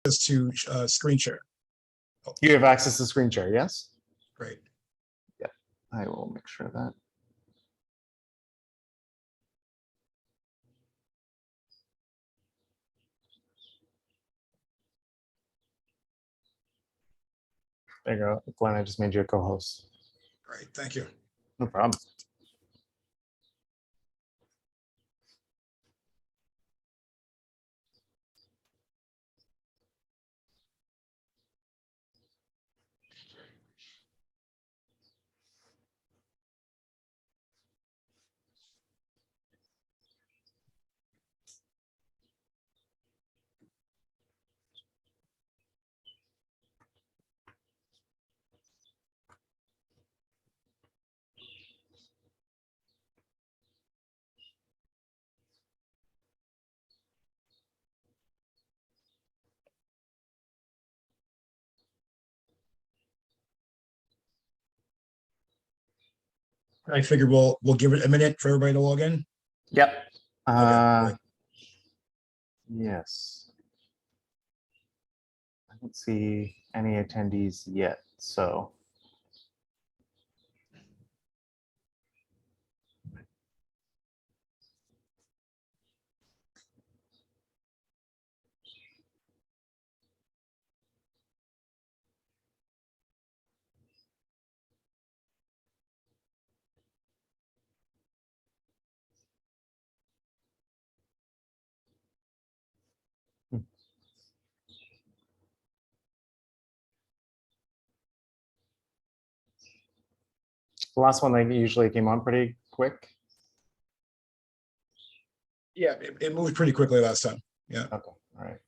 to screen share. Oh, You have access to screen share, yes? great. Yeah, I will make sure of that. There you go. Glenn, I just made you a co-host. Great. Thank you. No problem. I figured we'll give it a minute for everybody to log in. Yep. Okay, Yes. I don't see any attendees yet, so. The last one, they usually came on pretty quick. Yeah, it moved pretty quickly last time. Yeah. Okay, all right.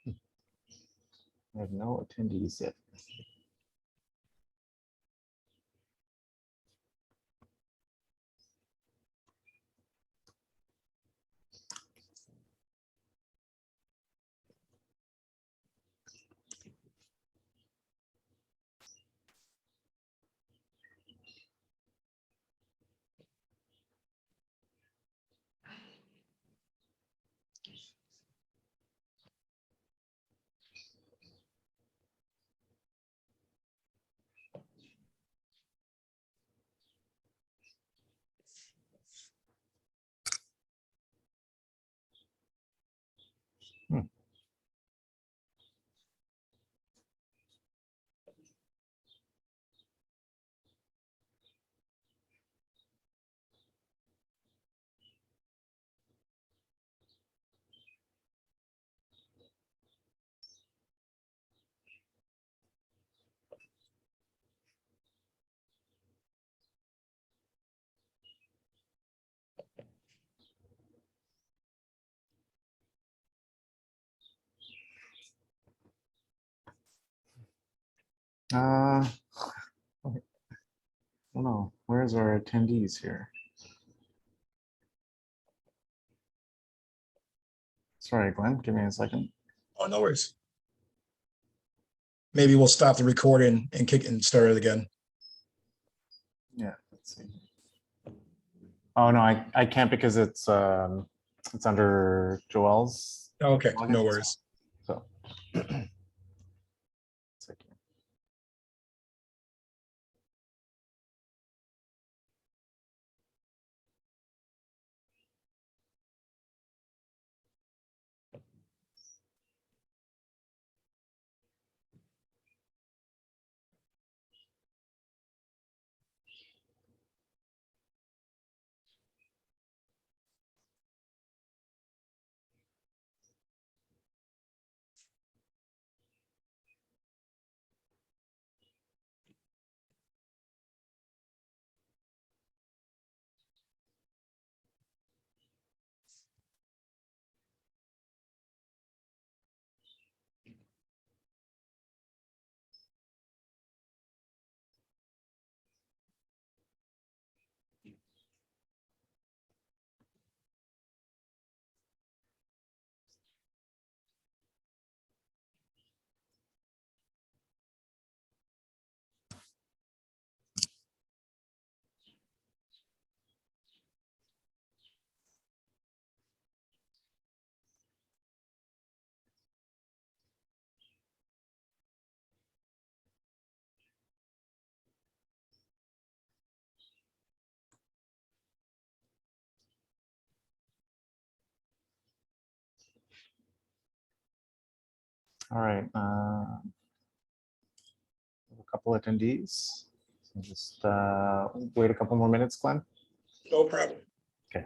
I have no attendees yet. I don't know. Where's our attendees here? Sorry, Glenn, give me a second. Oh, no worries. Maybe we'll stop the recording and kick and start it again. Yeah, let's see. Oh no, I can't because it's under Joel's. Okay, login, no worries. So. Second. All right. A couple attendees. So just wait a couple more minutes, Glenn. No problem. Okay.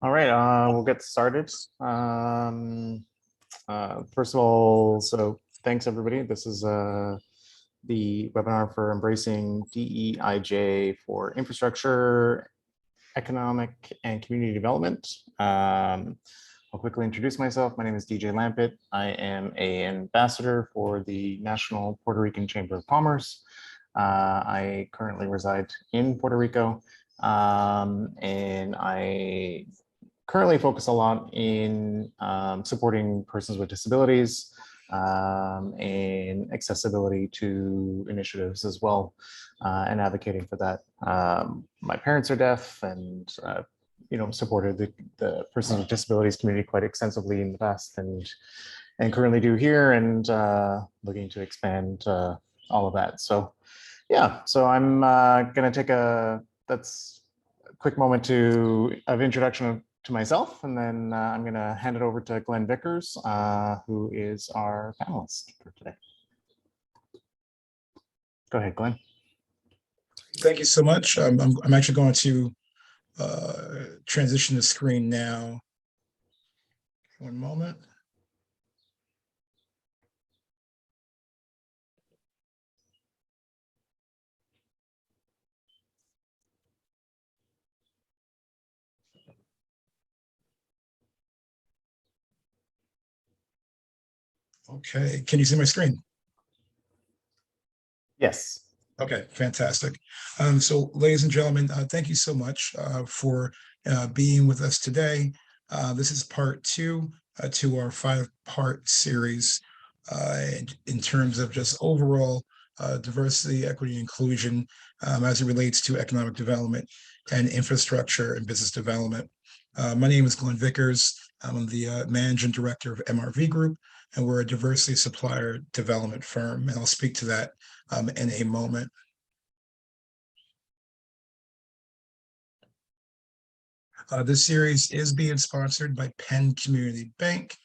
All right, we'll get started. First of all, so thanks everybody. This is the webinar for embracing DEIJ for infrastructure, economic, and community development. I'll quickly introduce myself. My name is DJ Lampett. I am an ambassador for the National Puerto Rican Chamber of Commerce. I currently reside in Puerto Rico, and I currently focus a lot in supporting persons with disabilities and accessibility to initiatives as well, and advocating for that. My parents are deaf, and supported the persons with disabilities community quite extensively in the past, and currently do here, and looking to expand all of that. So yeah, so I'm going to take a quick moment of introduction to myself, and then I'm going to hand it over to Glenn Vickers, who is our panelist for today. Go ahead, Glenn. Thank you so much. I'm actually going to transition the screen now. One moment. Okay, can you see my screen? Yes. Okay, fantastic. So ladies and gentlemen, thank you so much for being with us today. This is part two to our 5-part series in terms of just overall diversity, equity, and inclusion as it relates to economic development and infrastructure and business development. My name is Glenn Vickers. I'm the managing director of MRV Group, and we're a diversity supplier development firm, and I'll speak to that in a moment. This series is being sponsored by Penn Community Bank.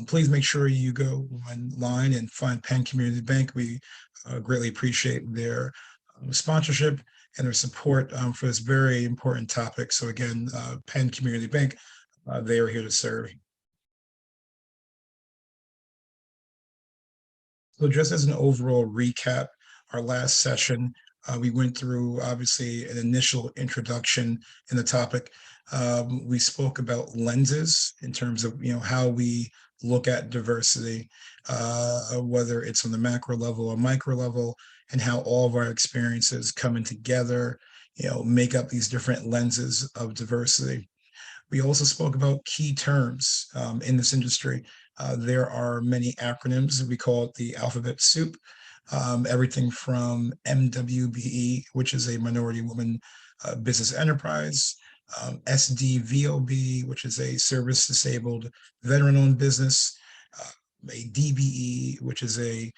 Please make sure you go online and find Penn Community Bank. We greatly appreciate their sponsorship and their support for this very important topic. So again, Penn Community Bank, they are here to serve. So just as an overall recap, our last session, we went through obviously an initial introduction in the topic. We spoke about lenses in terms of how we look at diversity, whether it's on the macro level or micro level, and how all of our experiences coming together, make up these different lenses of diversity. We also spoke about key terms in this industry. There are many acronyms. We call it the alphabet soup. everything from MWBE, which is a minority woman business enterprise, SDVOB, which is a service disabled veteran-owned business, a DBE, which is a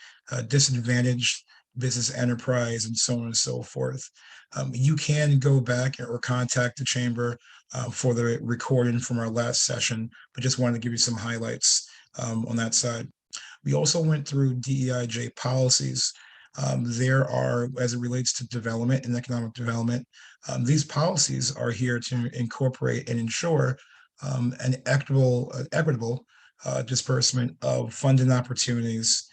disadvantaged business enterprise, and so on and so forth. You can go back or contact the chamber for the recording from our last session, but just wanted to give you some highlights on that side. We also went through DEIJ policies. There are, as it relates to development and economic development, these policies are here to incorporate and ensure an equitable disbursement of funding opportunities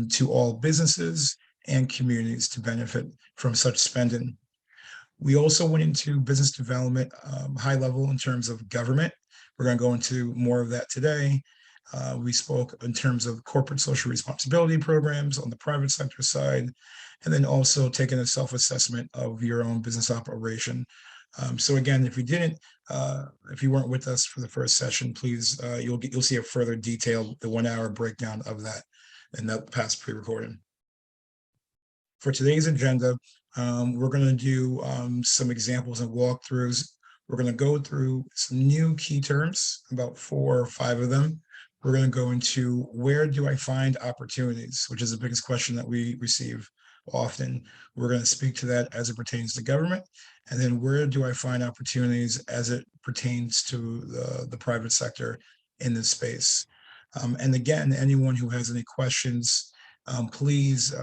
to all businesses and communities to benefit from such spending. We also went into business development, high level in terms of government. We're going to go into more of that today. We spoke in terms of corporate social responsibility programs on the private sector side, and then also taking a self-assessment of your own business operation. So again, if you weren't with us for the first session, please, you'll see a further detailed, the 1 hour breakdown of that in that past pre-recording. For today's agenda, we're going to do some examples and walkthroughs. We're going to go through some new key terms, about 4 or 5 of them. We're going to go into where do I find opportunities, which is the biggest question that we receive often. We're going to speak to that as it pertains to government. And then where do I find opportunities as it pertains to the private sector in this space? And again, anyone who has any questions, please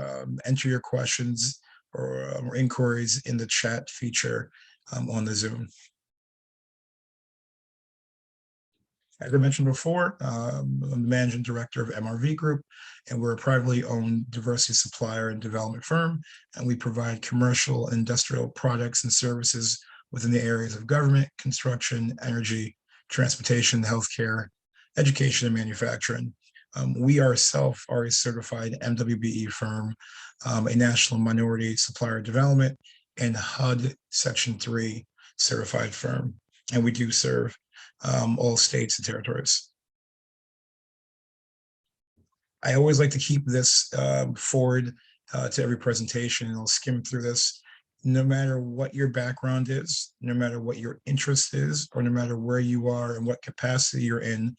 enter your questions or inquiries in the chat feature on the Zoom. As I mentioned before, I'm the managing director of MRV Group, and we're a privately owned diversity supplier and development firm, and we provide commercial and industrial products and services within the areas of government, construction, energy, transportation, healthcare, education, and manufacturing. We ourselves are a certified MWBE firm, a National Minority Supplier Development and HUD Section 3 certified firm, and we do serve all states and territories. I always like to keep this forward to every presentation, and I'll skim through this. No matter what your background is, no matter what your interest is, or no matter where you are and what capacity you're in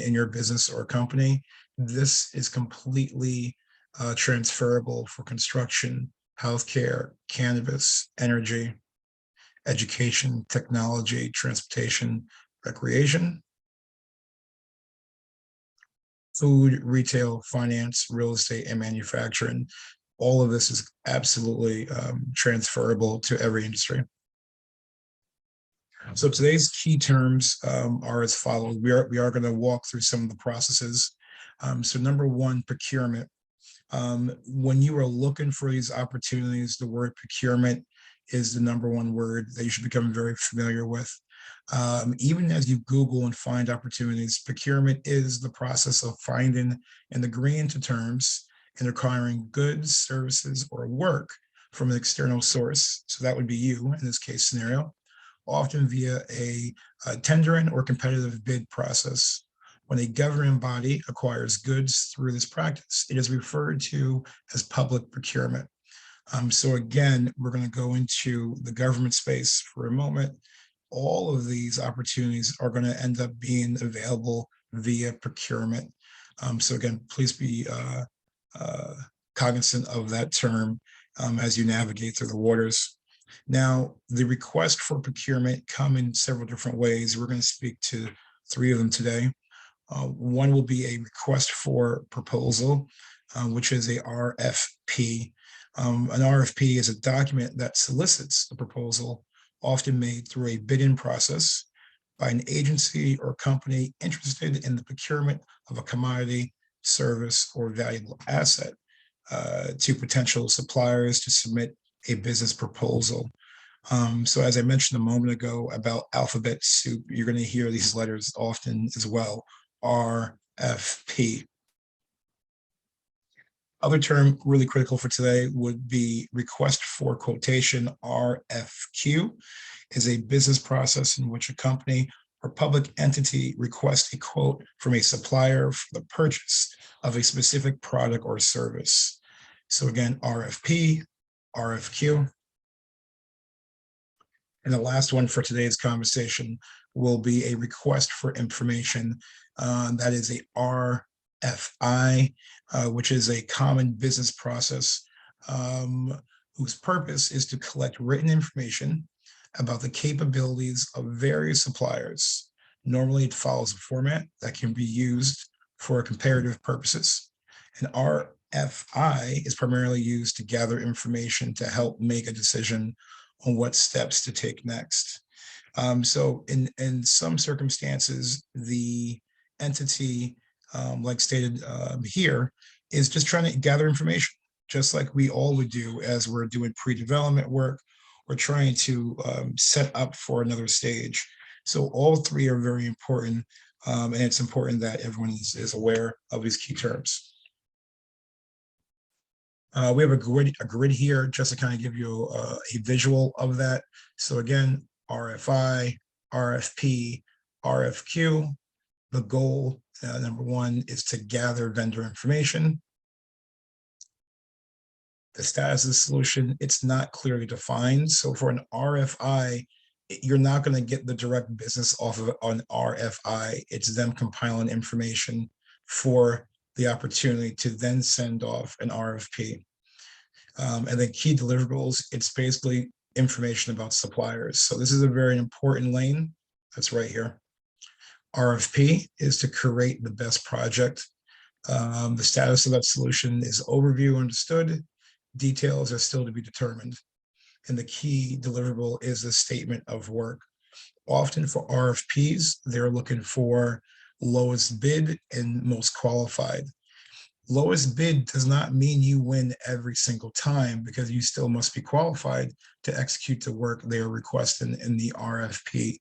your business or company, this is completely transferable for construction, healthcare, cannabis, energy, education, technology, transportation, recreation, food, retail, finance, real estate, and manufacturing. All of this is absolutely transferable to every industry. So today's key terms are as follows. We are going to walk through some of the processes. So number 1, procurement. When you are looking for these opportunities, the word procurement is the number 1 word that you should become very familiar with. Even as you Google and find opportunities, procurement is the process of finding and agreeing to terms and acquiring goods, services, or work from an external source. So that would be you in this case scenario, often via a tendering or competitive bid process. When a government body acquires goods through this practice, it is referred to as public procurement. So again, we're going to go into the government space for a moment. All of these opportunities are going to end up being available via procurement. So again, please be cognizant of that term as you navigate through the waters. Now, the request for procurement come in several different ways. We're going to speak to 3 of them today. One will be a request for proposal, which is a RFP. An RFP is a document that solicits a proposal, often made through a bidding process by an agency or company interested in the procurement of a commodity, service, or valuable asset to potential suppliers to submit a business proposal. So as I mentioned a moment ago about alphabet soup, you're going to hear these letters often as well, RFP. Other term really critical for today would be request for quotation. RFQ is a business process in which a company or public entity requests a quote from a supplier for the purchase of a specific product or service. So again, RFP, RFQ. And the last one for today's conversation will be a request for information. That is a RFI, which is a common business process whose purpose is to collect written information about the capabilities of various suppliers. Normally, it follows a format that can be used for comparative purposes. An RFI is primarily used to gather information to help make a decision on what steps to take next. So in some circumstances, the entity, like stated here, is just trying to gather information, just like we all would do as we're doing pre-development work or trying to set up for another stage. So all three are very important, and it's important that everyone is aware of these key terms. We have a grid here just to kind of give you a visual of that. So again, RFI, RFP, RFQ. The goal, number one, is to gather vendor information. The status of the solution, it's not clearly defined. So for an RFI, you're not going to get the direct business off of an RFI. It's them compiling information for the opportunity to then send off an RFP. And then key deliverables, it's basically information about suppliers. So this is a very important lane that's right here. RFP is to create the best project. The status of that solution is overview understood. Details are still to be determined. And the key deliverable is the statement of work. Often for RFPs, they're looking for lowest bid and most qualified. Lowest bid does not mean you win every single time, because you still must be qualified to execute the work they are requesting in the RFP.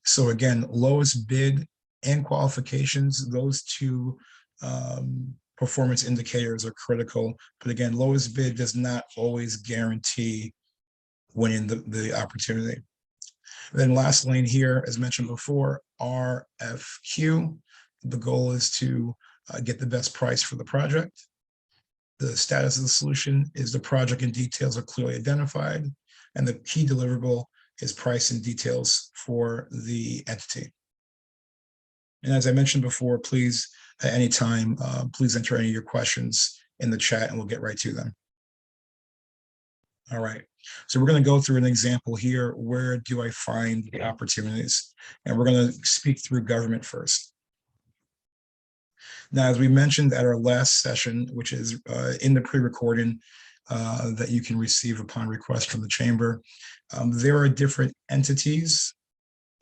So again, lowest bid and qualifications, those two performance indicators are critical. But again, lowest bid does not always guarantee winning the opportunity. Then last lane here, as mentioned before, RFQ. The goal is to get the best price for the project. The status of the solution is the project and details are clearly identified, and the key deliverable is price and details for the entity. And as I mentioned before, please, at any time, please enter any of your questions in the chat and we'll get right to them. All right, so we're going to go through an example here. Where do I find the opportunities? And we're going to speak through government first. Now, as we mentioned at our last session, which is in the pre-recording that you can receive upon request from the chamber, there are different entities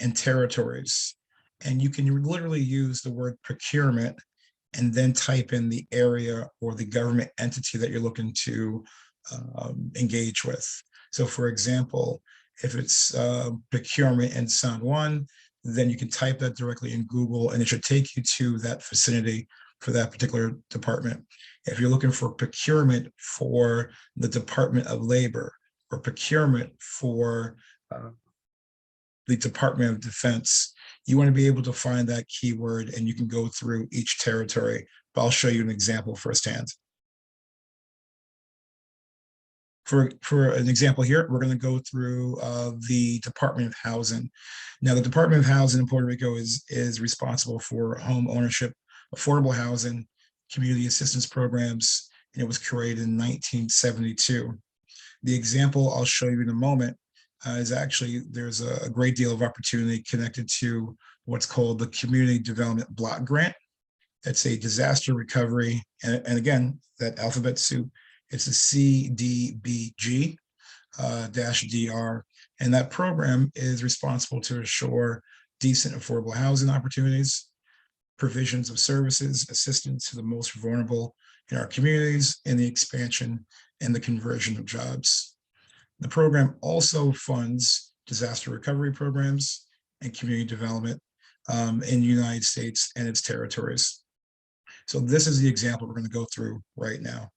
and territories, and you can literally use the word procurement and then type in the area or the government entity that you're looking to engage with. So for example, if it's procurement in San Juan, then you can type that directly in Google and it should take you to that vicinity for that particular department. If you're looking for procurement for the Department of Labor or procurement for the Department of Defense, you want to be able to find that keyword and you can go through each territory, but I'll show you an example firsthand. For an example here, we're going to go through the Department of Housing. Now, the Department of Housing in Puerto Rico is responsible for home ownership, affordable housing, community assistance programs, and it was created in 1972. The example I'll show you in a moment is actually, there's a great deal of opportunity connected to what's called the Community Development Block Grant. It's a disaster recovery, and again, that alphabet soup, it's a CDBG -DR, and that program is responsible to assure decent affordable housing opportunities, provisions of services, assistance to the most vulnerable in our communities, and the expansion and the conversion of jobs. The program also funds disaster recovery programs and community development in the United States and its territories. So this is the example we're going to go through right now.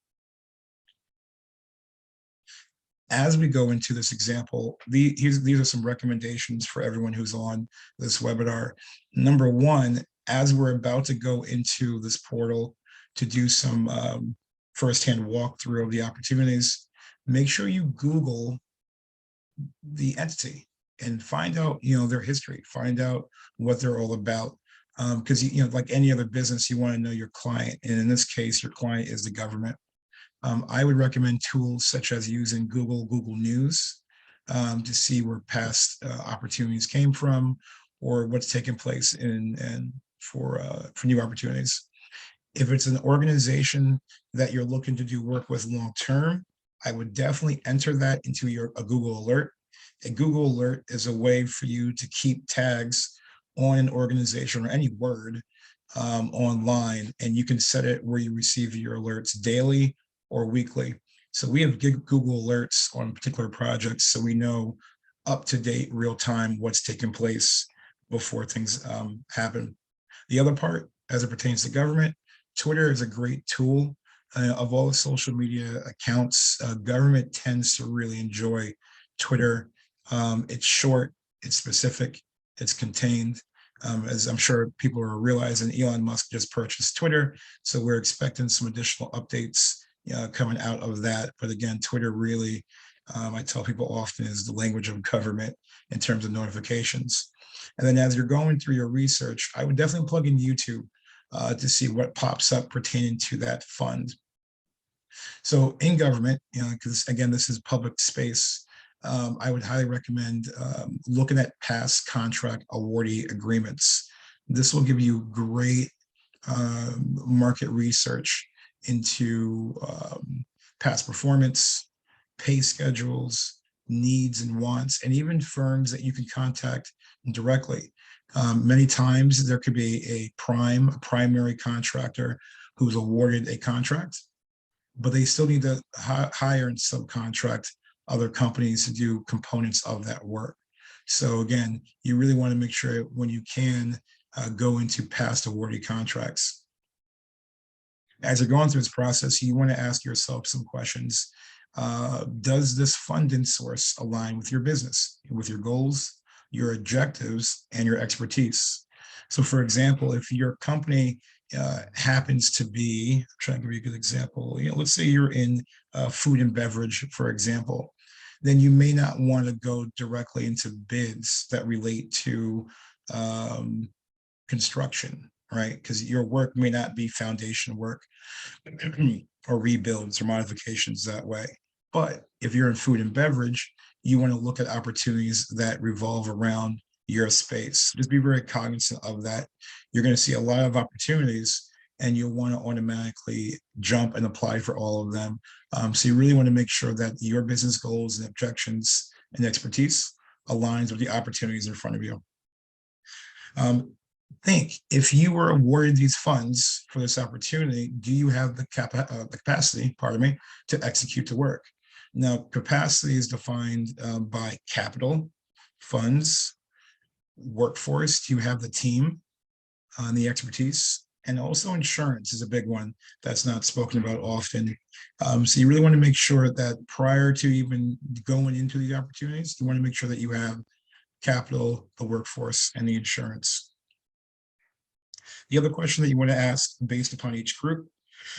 As we go into this example, these are some recommendations for everyone who's on this webinar. Number one, as we're about to go into this portal to do some firsthand walkthrough of the opportunities, make sure you Google the entity and find out, their history, find out what they're all about. Because, like any other business, you want to know your client. And in this case, your client is the government. I would recommend tools such as using Google News to see where past opportunities came from or what's taken place for new opportunities. If it's an organization that you're looking to do work with long term, I would definitely enter that into a Google alert. A Google alert is a way for you to keep tags on an organization or any word online, and you can set it where you receive your alerts daily or weekly. So we have Google alerts on particular projects, so we know up to date, real time, what's taking place before things happen. The other part, as it pertains to government, Twitter is a great tool. Of all the social media accounts, government tends to really enjoy Twitter. It's short, it's specific, it's contained. As I'm sure people are realizing, Elon Musk just purchased Twitter, so we're expecting some additional updates coming out of that. But again, Twitter really, I tell people often, is the language of government in terms of notifications. And then as you're going through your research, I would definitely plug in YouTube to see what pops up pertaining to that fund. So in government, because again, this is public space, I would highly recommend looking at past contract awardee agreements. This will give you great market research into past performance, pay schedules, needs and wants, and even firms that you can contact directly. Many times there could be a primary contractor who's awarded a contract, but they still need to hire and subcontract other companies to do components of that work. So again, you really want to make sure when you can go into past awardee contracts. As you're going through this process, you want to ask yourself some questions. Does this funding source align with your business, with your goals, your objectives, and your expertise? So for example, if your company happens to be, I'm trying to give you a good example, let's say you're in food and beverage, for example, then you may not want to go directly into bids that relate to construction, right? Because your work may not be foundation work or rebuilds or modifications that way. But if you're in food and beverage, you want to look at opportunities that revolve around your space. Just be very cognizant of that. You're going to see a lot of opportunities and you'll want to automatically jump and apply for all of them. So you really want to make sure that your business goals and objections and expertise aligns with the opportunities in front of you. Think, if you were awarded these funds for this opportunity, do you have the capacity, to execute the work? Now, capacity is defined by capital, funds, workforce. Do you have the team and the expertise? And also insurance is a big one that's not spoken about often. So you really want to make sure that prior to even going into the opportunities, you want to make sure that you have capital, the workforce, and the insurance. The other question that you want to ask based upon each group,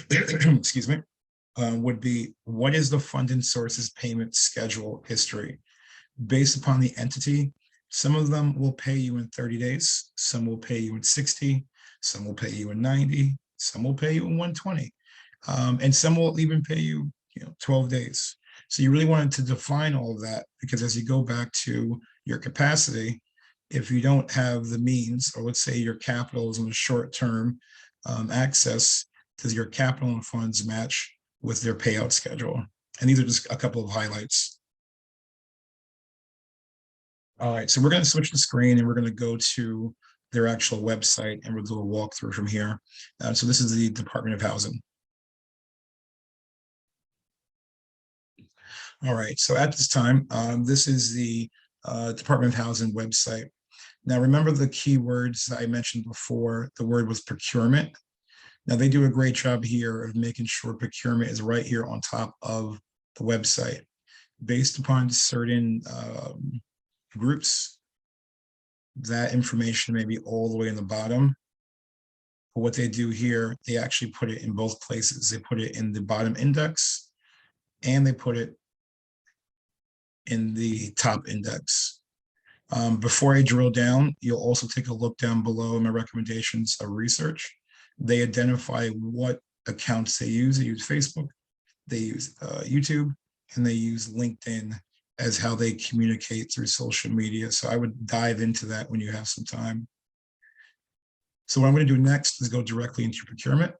excuse me, would be, what is the funding sources payment schedule history? Based upon the entity, some of them will pay you in 30 days, some will pay you in 60, some will pay you in 90, some will pay you in 120, and some will even pay you, 12 days. So you really wanted to define all of that, because as you go back to your capacity, if you don't have the means, or let's say your capital is in a short-term access, does your capital and funds match with their payout schedule? And these are just a couple of highlights. All right, so we're going to switch the screen and we're going to go to their actual website and we'll do a walkthrough from here. So this is the Department of Housing. All right, so at this time, this is the Department of Housing website. Now, remember the keywords I mentioned before. The word was procurement. Now, they do a great job here of making sure procurement is right here on top of the website. Based upon certain groups, that information may be all the way in the bottom But what they do here, they actually put it in both places. They put it in the bottom index and they put it in the top index. Before I drill down, you'll also take a look down below in my recommendations of research. They identify what accounts they use. They use Facebook, they use YouTube, and they use LinkedIn as how they communicate through social media. So I would dive into that when you have some time. So what I'm going to do next is go directly into procurement.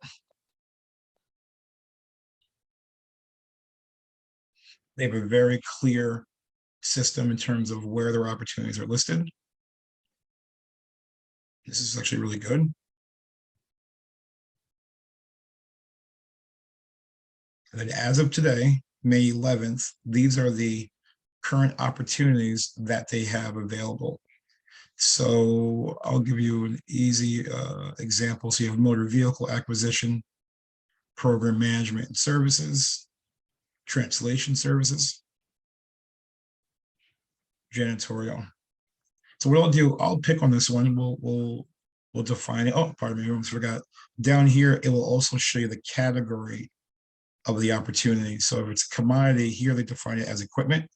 They have a very clear system in terms of where their opportunities are listed. This is actually really good. And then as of today, May 11th, these are the current opportunities that they have available. So I'll give you an easy example. So you have motor vehicle acquisition, program management and services, translation services, janitorial. So what I'll do, I'll pick on this one. We'll define it. Oh, pardon me, I almost forgot. Down here, it will also show you the category of the opportunity. So if it's a commodity, here they define it as equipment,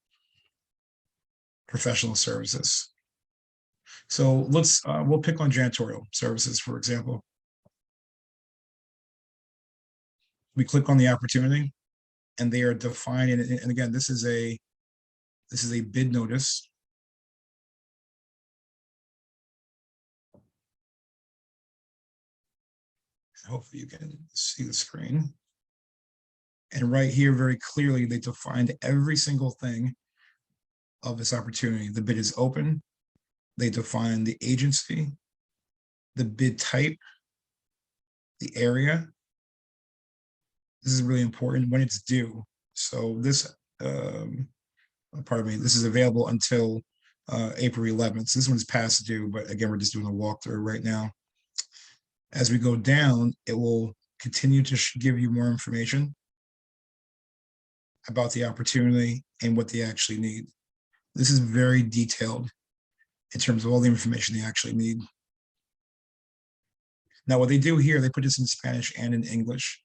professional services. So we'll pick on janitorial services, for example. We click on the opportunity and they are defining it. And again, this is a bid notice. Hopefully you can see the screen. And right here, very clearly, they defined every single thing of this opportunity. The bid is open. They define the agency, the bid type, the area. This is really important when it's due. So this, pardon me, this is available until April 11th. So this one's past due, but again, we're just doing a walkthrough right now. As we go down, it will continue to give you more information about the opportunity and what they actually need. This is very detailed in terms of all the information they actually need. Now, what they do here, they put this in Spanish and in English.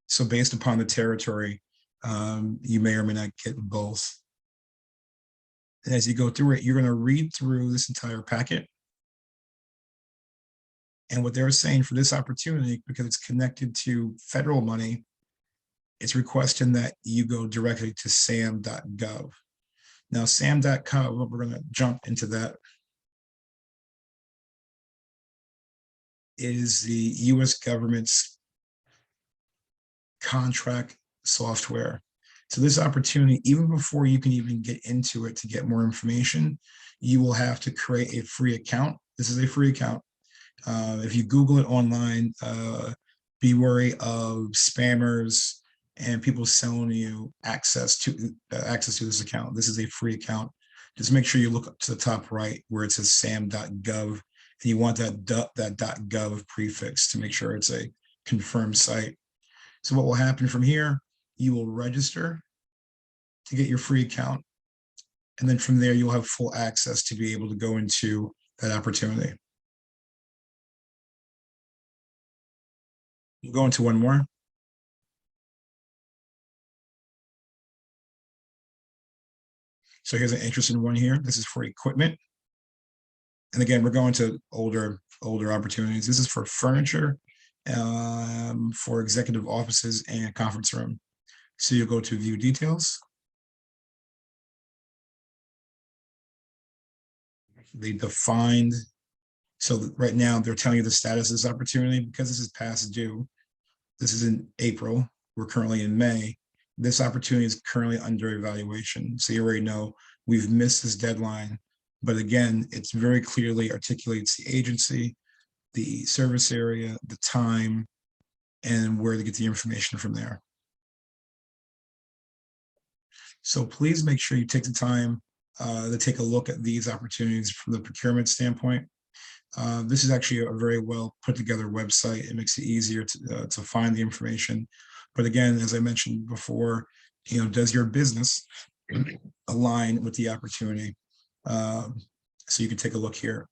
So based upon the territory, you may or may not get both. And as you go through it, you're going to read through this entire packet. And what they're saying for this opportunity, because it's connected to federal money, it's requesting that you go directly to sam.gov. Now, sam.gov, we're going to jump into that, is the US government's contract software. So this opportunity, even before you can even get into it to get more information, you will have to create a free account. This is a free account. If you Google it online, be wary of spammers and people selling you access to this account. This is a free account. Just make sure you look up to the top right where it says sam.gov, and you want that .gov prefix to make sure it's a confirmed site. So what will happen from here, you will register to get your free account. And then from there, you'll have full access to be able to go into that opportunity. We'll go into one more. So here's an interesting one here. This is for equipment. And again, we're going to older opportunities. This is for furniture, for executive offices and conference room. So you'll go to view details. They defined, so right now they're telling you the status of this opportunity because this is past due. This is in April. We're currently in May. This opportunity is currently under evaluation. So you already know we've missed this deadline. But again, it's very clearly articulates the agency, the service area, the time, and where to get the information from there. So please make sure you take the time to take a look at these opportunities from the procurement standpoint. This is actually a very well put together website. It makes it easier to find the information. But again, as I mentioned before, does your business align with the opportunity? So you can take a look here.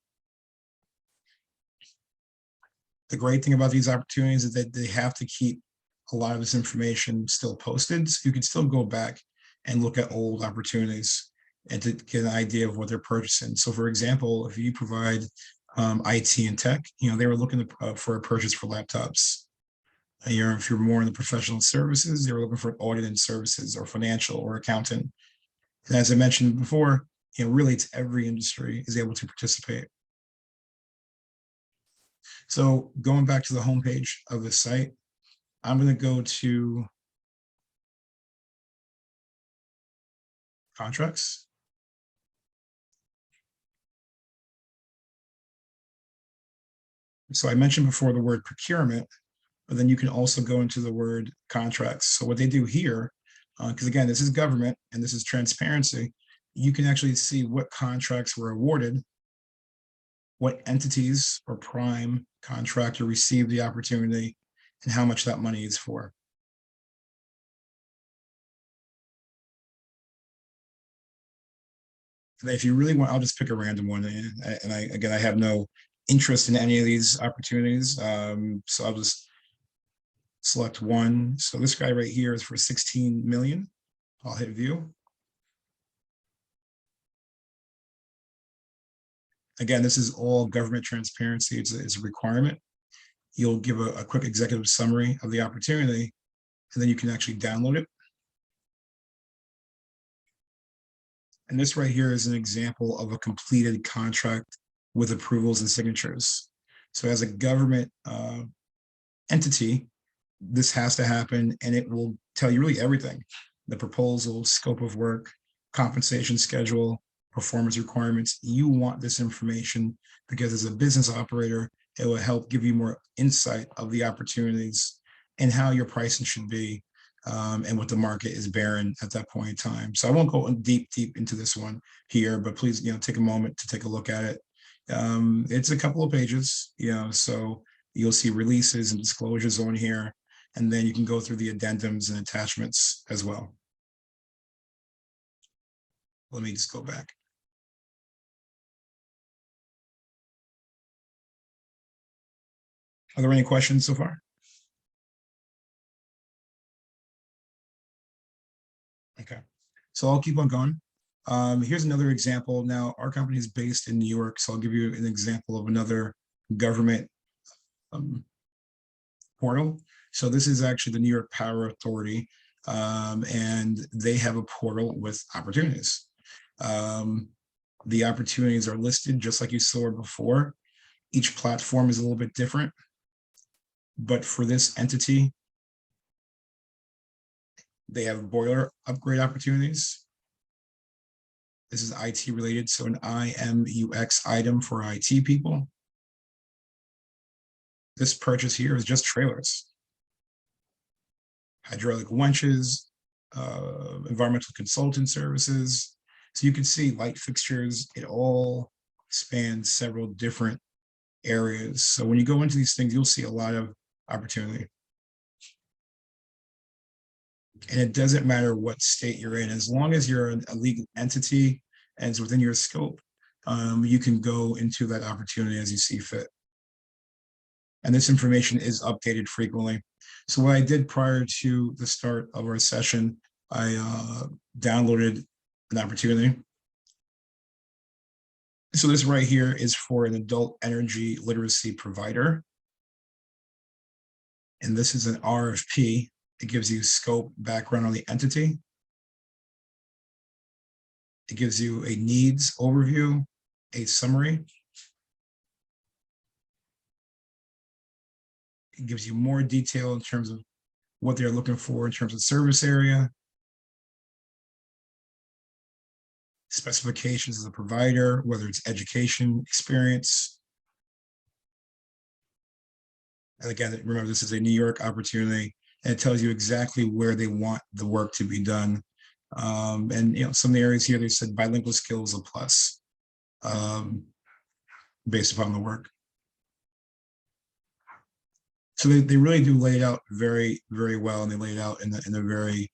The great thing about these opportunities is that they have to keep a lot of this information still posted. So you can still go back and look at old opportunities and to get an idea of what they're purchasing. So for example, if you provide IT and tech, they were looking for a purchase for laptops. If you're more in the professional services, they were looking for auditing services or financial or accountant. And as I mentioned before, really it's every industry is able to participate. So going back to the homepage of the site, I'm going to go to contracts. So I mentioned before the word procurement, but then you can also go into the word contracts. So what they do here, because again, this is government and this is transparency, you can actually see what contracts were awarded, what entities or prime contractor received the opportunity, and how much that money is for. And if you really want, I'll just pick a random one. And I have no interest in any of these opportunities. So I'll just select one. So this guy right here is for 16 million. I'll hit view. Again, this is all government transparency. It's a requirement. You'll give a quick executive summary of the opportunity, and then you can actually download it. And this right here is an example of a completed contract with approvals and signatures. So as a government entity, this has to happen, and it will tell you really everything: the proposal, scope of work, compensation schedule, performance requirements. You want this information because as a business operator, it will help give you more insight of the opportunities and how your pricing should be, and what the market is bearing at that point in time. So I won't go deep into this one here, but please, take a moment to take a look at it. It's a couple of pages, so you'll see releases and disclosures on here, and then you can go through the addendums and attachments as well. Let me just go back. Are there any questions so far? Okay, so I'll keep on going. Here's another example. Now, our company is based in New York, so I'll give you an example of another government portal. So this is actually the New York Power Authority, and they have a portal with opportunities. The opportunities are listed just like you saw before. Each platform is a little bit different, but for this entity, they have boiler upgrade opportunities. This is IT related, so an IMUX item for IT people. This purchase here is just trailers, hydraulic winches, environmental consultant services. So you can see light fixtures, it all spans several different areas. So when you go into these things, you'll see a lot of opportunity. And it doesn't matter what state you're in, as long as you're a legal entity and it's within your scope, you can go into that opportunity as you see fit. And this information is updated frequently. So what I did prior to the start of our session, I downloaded an opportunity. So this right here is for an adult energy literacy provider. And this is an RFP. It gives you scope, background on the entity. It gives you a needs overview, a summary. It gives you more detail in terms of what they're looking for in terms of service area, specifications as a provider, whether it's education, experience. And again, remember, this is a New York opportunity, and it tells you exactly where they want the work to be done. And some of the areas here, they said bilingual skills a plus, based upon the work. So they really do lay it out very, very well, and they lay it out in a very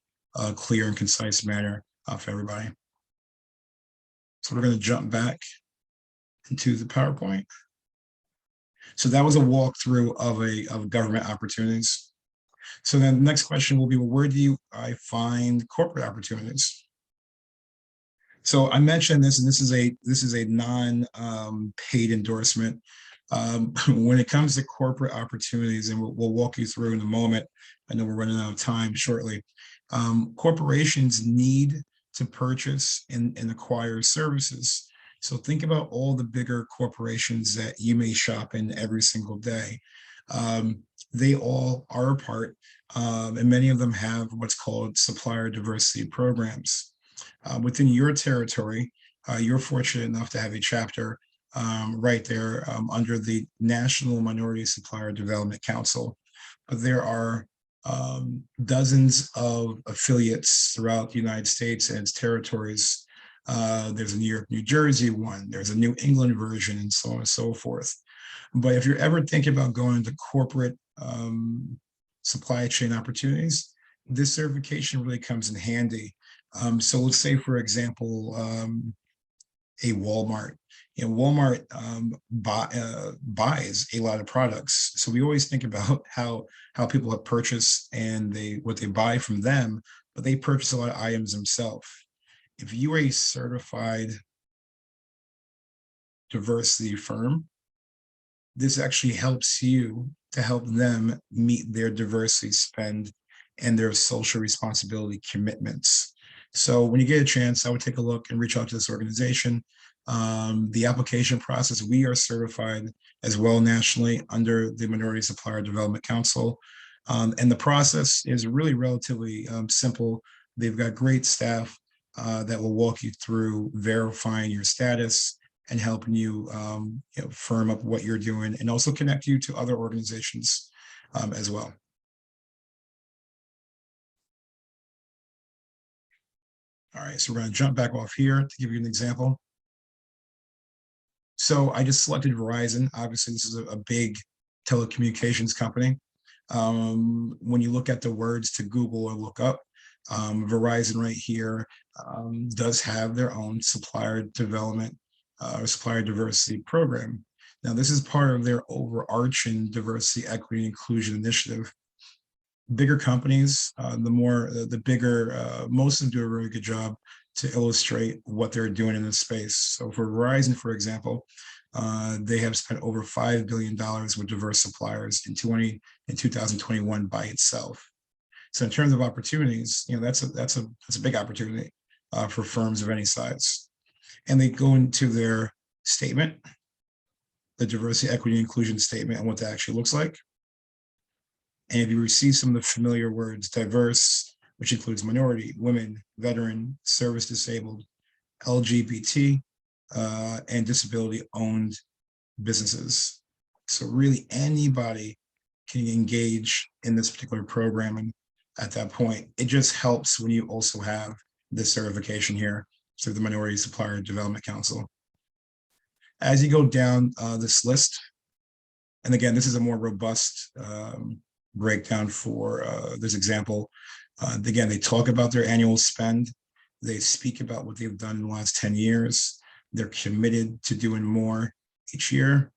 clear and concise manner for everybody. So we're going to jump back into the PowerPoint. So that was a walkthrough of government opportunities. So then the next question will be, well, where do I find corporate opportunities? So I mentioned this, and this is a non paid endorsement. When it comes to corporate opportunities, and we'll walk you through in a moment. I know we're running out of time shortly. Corporations need to purchase and acquire services. So think about all the bigger corporations that you may shop in every single day. They all are a part, and many of them have what's called supplier diversity programs. Within your territory, you're fortunate enough to have a chapter right there under the National Minority Supplier Development Council. But there are dozens of affiliates throughout the United States and its territories. There's a New York, New Jersey one, there's a New England version, and so on and so forth. But if you're ever thinking about going to corporate supply chain opportunities, this certification really comes in handy. So let's say, for example, a Walmart. Walmart buys a lot of products. So we always think about how people have purchased and what they buy from them, but they purchase a lot of items themselves. If you are a certified diversity firm, this actually helps you to help them meet their diversity spend and their social responsibility commitments. So when you get a chance, I would take a look and reach out to this organization. The application process, we are certified as well nationally under the Minority Supplier Development Council. And the process is really relatively simple. They've got great staff that will walk you through verifying your status and helping you, firm up what you're doing, and also connect you to other organizations as well. All right, so we're going to jump back off here to give you an example. So I just selected Verizon. Obviously, this is a big telecommunications company. When you look at the words to Google or look up, Verizon right here does have their own supplier development or supplier diversity program. Now, this is part of their overarching diversity, equity, inclusion initiative. Bigger companies, the bigger, most of them do a very good job to illustrate what they're doing in this space. So for Verizon, for example, they have spent over $5 billion with diverse suppliers in 2021 by itself. So in terms of opportunities, that's a big opportunity for firms of any size. And they go into their statement, the diversity, equity, inclusion statement, and what that actually looks like. And if you receive some of the familiar words, diverse, which includes minority, women, veteran, service disabled, LGBT, and disability-owned businesses. So really anybody can engage in this particular programming at that point. It just helps when you also have this certification here through the Minority Supplier Development Council. As you go down this list, and again, this is a more robust breakdown for this example. Again, they talk about their annual spend. They speak about what they've done in the last 10 years. They're committed to doing more each year.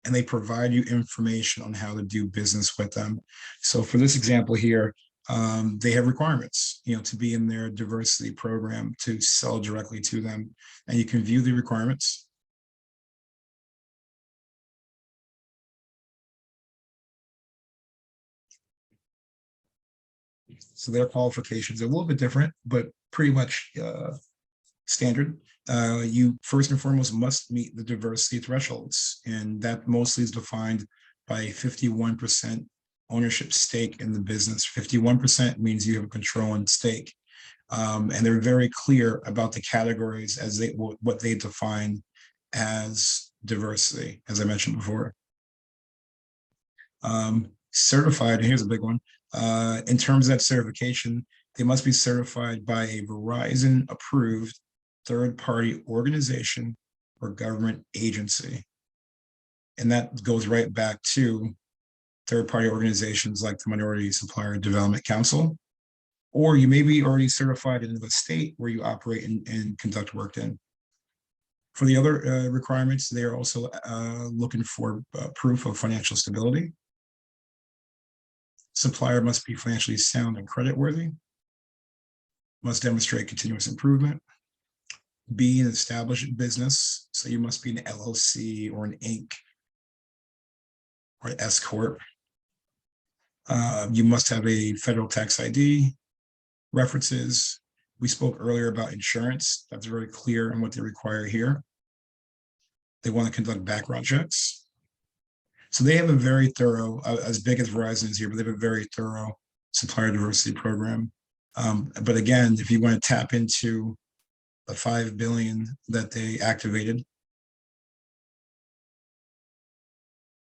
And they provide you information on how to do business with them. So for this example here, they have requirements, to be in their diversity program, to sell directly to them. And you can view the requirements. So their qualifications are a little bit different, but pretty much standard. You first and foremost must meet the diversity thresholds, and that mostly is defined by 51% ownership stake in the business. 51% means you have a controlling stake. And they're very clear about the categories as what they define as diversity, as I mentioned before. Certified, and here's a big one. In terms of that certification, they must be certified by a Verizon approved third-party organization or government agency. And that goes right back to third-party organizations like the Minority Supplier Development Council, or you may be already certified in the state where you operate and conduct work in. For the other requirements, they are also looking for proof of financial stability. Supplier must be financially sound and creditworthy, must demonstrate continuous improvement, be an established business, so you must be an LLC or an Inc. or an S Corp. You must have a federal tax ID, references. We spoke earlier about insurance. That's very clear in what they require here. They want to conduct background checks. So they have a very thorough, as big as Verizon is here, but they have a very thorough supplier diversity program. But again, if you want to tap into the 5 billion that they activated,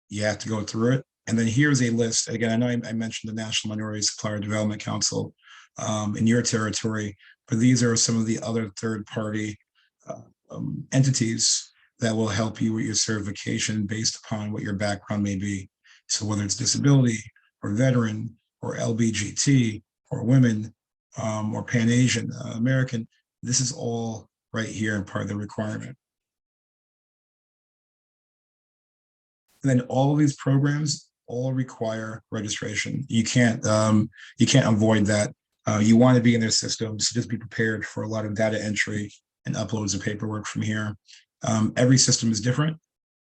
you have to go through it. And then here's a list. Again, I know I mentioned the National Minority Supplier Development Council in your territory, but these are some of the other third-party entities that will help you with your certification based upon what your background may be. So whether it's disability or veteran or LBGT or women or Pan-Asian American, this is all right here and part of the requirement. And then all of these programs all require registration. You can't avoid that. You want to be in their system, so just be prepared for a lot of data entry and uploads of paperwork from here. Every system is different,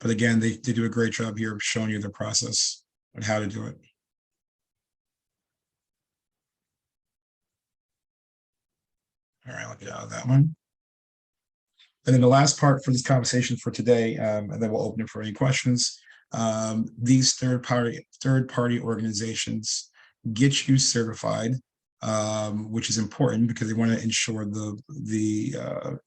but again, they do a great job here of showing you the process and how to do it. All right, I'll get out of that one. And then the last part for this conversation for today, and then we'll open it for any questions. These third-party organizations get you certified, which is important because they want to ensure the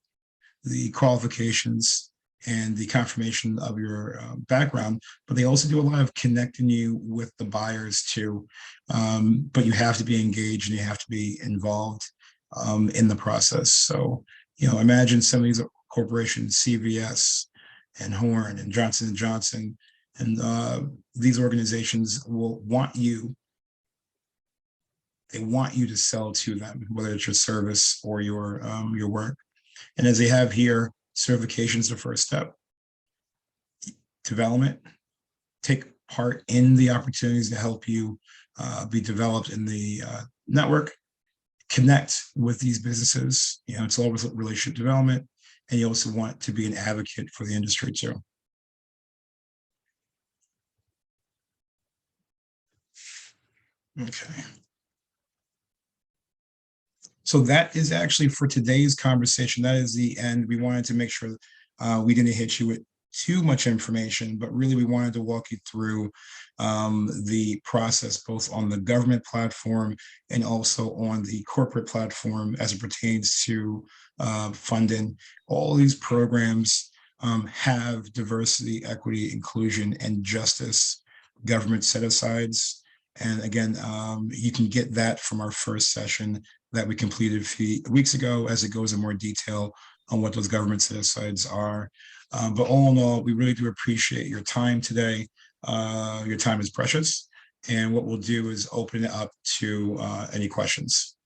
qualifications and the confirmation of your background, but they also do a lot of connecting you with the buyers too. But you have to be engaged and you have to be involved in the process. So, imagine some of these corporations, CVS and Horn and Johnson & Johnson, and these organizations will want you. They want you to sell to them, whether it's your service or your work. And as they have here, certification is the first step. Development, take part in the opportunities to help you be developed in the network. Connect with these businesses. It's all with relationship development, and you also want to be an advocate for the industry too. Okay. So that is actually for today's conversation. That is the end. We wanted to make sure we didn't hit you with too much information, but really we wanted to walk you through the process, both on the government platform and also on the corporate platform as it pertains to funding. All these programs have diversity, equity, inclusion, and justice government set-asides. And again, you can get that from our first session that we completed a few weeks ago, as it goes in more detail on what those government set-asides are. But all in all, we really do appreciate your time today. Your time is precious. And what we'll do is open it up to any questions.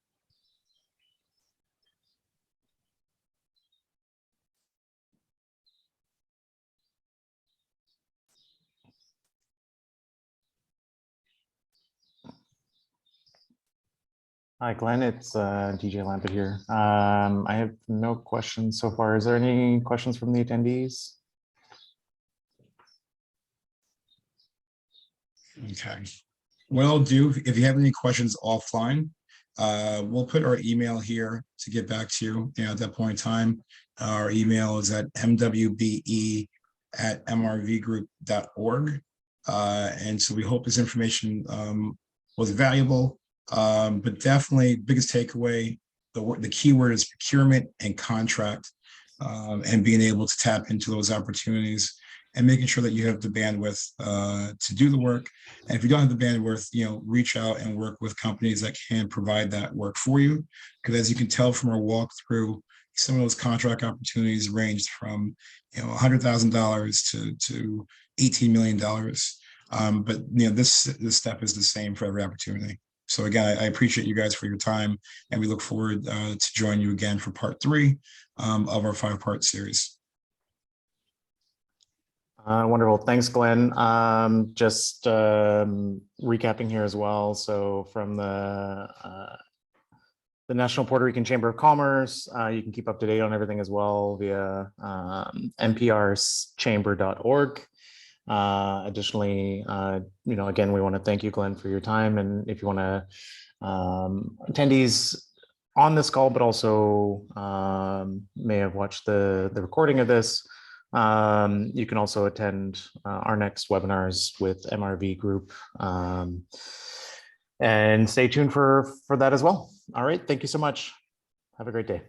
Hi, Glenn. It's DJ Lampert here. I have no questions so far. Is there any questions from the attendees? Okay. What I'll do, if you have any questions offline, we'll put our email here to get back to you, at that point in time. Our email is at mwbe@mrvgroup.org. And so we hope this information was valuable. But definitely biggest takeaway, the key word is procurement and contract, and being able to tap into those opportunities and making sure that you have the bandwidth to do the work. And if you don't have the bandwidth, reach out and work with companies that can provide that work for you. Because as you can tell from our walkthrough, some of those contract opportunities ranged from $100,000 to $18 million. But this step is the same for every opportunity. So again, I appreciate you guys for your time, and we look forward to joining you again for part 3 of our 5-part series. Wonderful. Thanks, Glenn. Just recapping here as well. So from the National Puerto Rican Chamber of Commerce, you can keep up to date on everything as well via nprschamber.org. Additionally, again, we want to thank you, Glenn, for your time. And if you want to, attendees on this call, but also may have watched the recording of this, you can also attend our next webinars with MRV Group. And stay tuned for that as well. All right. Thank you so much. Have a great day.